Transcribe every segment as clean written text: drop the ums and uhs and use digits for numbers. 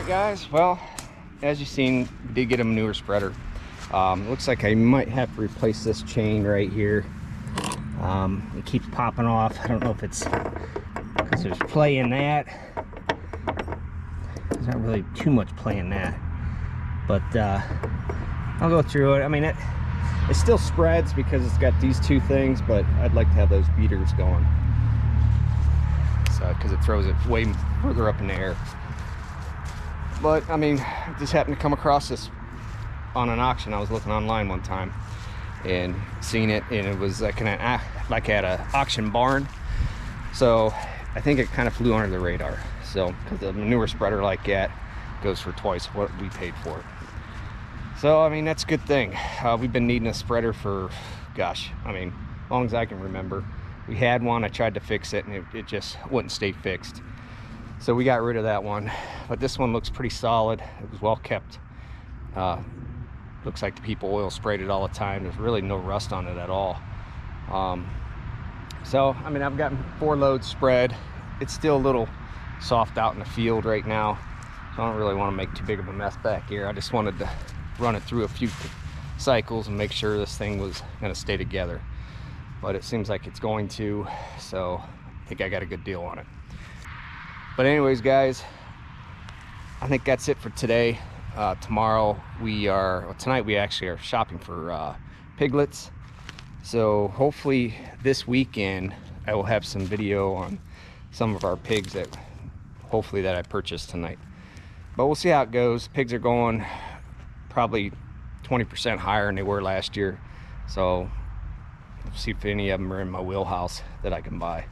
guys, well, as you've seen, we did get a manure spreader. Looks like I might have to replace this chain right here. It keeps popping off. I don't know if it's because there's play in that. There's not really too much play in that, but I'll go through it. I mean, it still spreads because it's got these two things, but I'd like to have those beaters going, so because it throws it way further up in the air. But I mean, I just happened to come across this on an auction. I was looking online one time and seen it, and it was like at an auction barn. So I think it kind of flew under the radar. So because a manure spreader like that goes for twice what we paid for it. So I mean, that's a good thing. We've been needing a spreader for, gosh, I mean, as long as I can remember. We had one, I tried to fix it, and it just wouldn't stay fixed. So we got rid of that one, but this one looks pretty solid. It was well kept. Looks like the people oil sprayed it all the time. There's really no rust on it at all. So I mean, I've gotten 4 loads spread. It's still a little soft out in the field right now, so I don't really want to make too big of a mess back here. I just wanted to run it through a few cycles and make sure this thing was going to stay together, but it seems like it's going to, so I think I got a good deal on it. But anyways, guys, I think that's it for today. Tonight we actually are shopping for piglets. So hopefully this weekend I will have some video on some of our pigs that I purchased tonight. But we'll see how it goes. Pigs are going probably 20% higher than they were last year. So we'll see if any of them are in my wheelhouse that I can buy.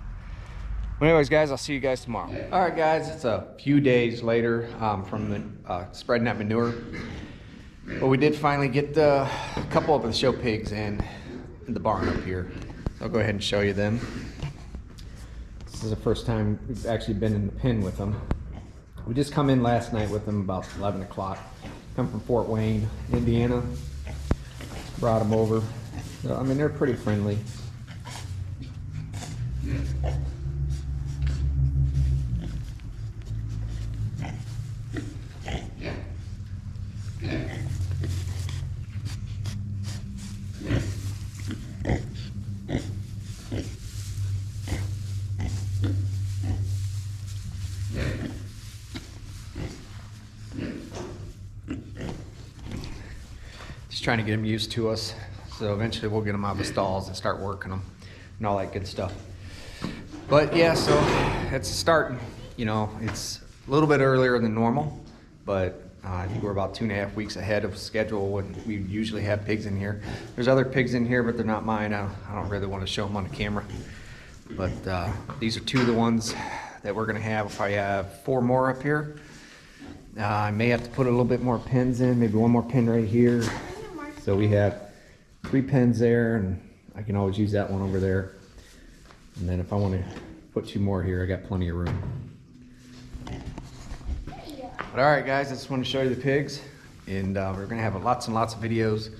But anyways, guys, I'll see you guys tomorrow. All right, guys, it's a few days later from spreading that manure. But we did finally get a couple of the show pigs in the barn up here. So I'll go ahead and show you them. This is the first time we've actually been in the pen with them. We just come in last night with them about 11 o'clock. Come from Fort Wayne, Indiana. Brought them over. So, I mean, they're pretty friendly. Just trying to get them used to us, so eventually we'll get them out of the stalls and start working them and all that good stuff. But yeah, so it's starting. You know, it's a little bit earlier than normal, but I think we're about 2.5 weeks ahead of schedule when we usually have pigs in here. There's other pigs in here, but they're not mine. I don't really want to show them on the camera. But these are 2 of the ones that we're gonna have. We'll probably have 4 more up here. I may have to put a little bit more pens in, maybe 1 more pen right here. So we have 3 pens there, and I can always use that one over there. And then if I want to put 2 more here, I got plenty of room. But all right, guys, I just want to show you the pigs, and we're gonna have lots and lots of videos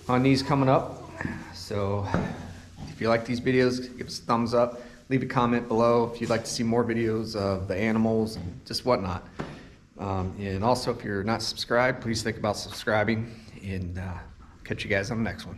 on these coming up. So if you like these videos, give us a thumbs up, leave a comment below if you'd like to see more videos of the animals and just whatnot. And also, if you're not subscribed, please think about subscribing, and catch you guys on the next one.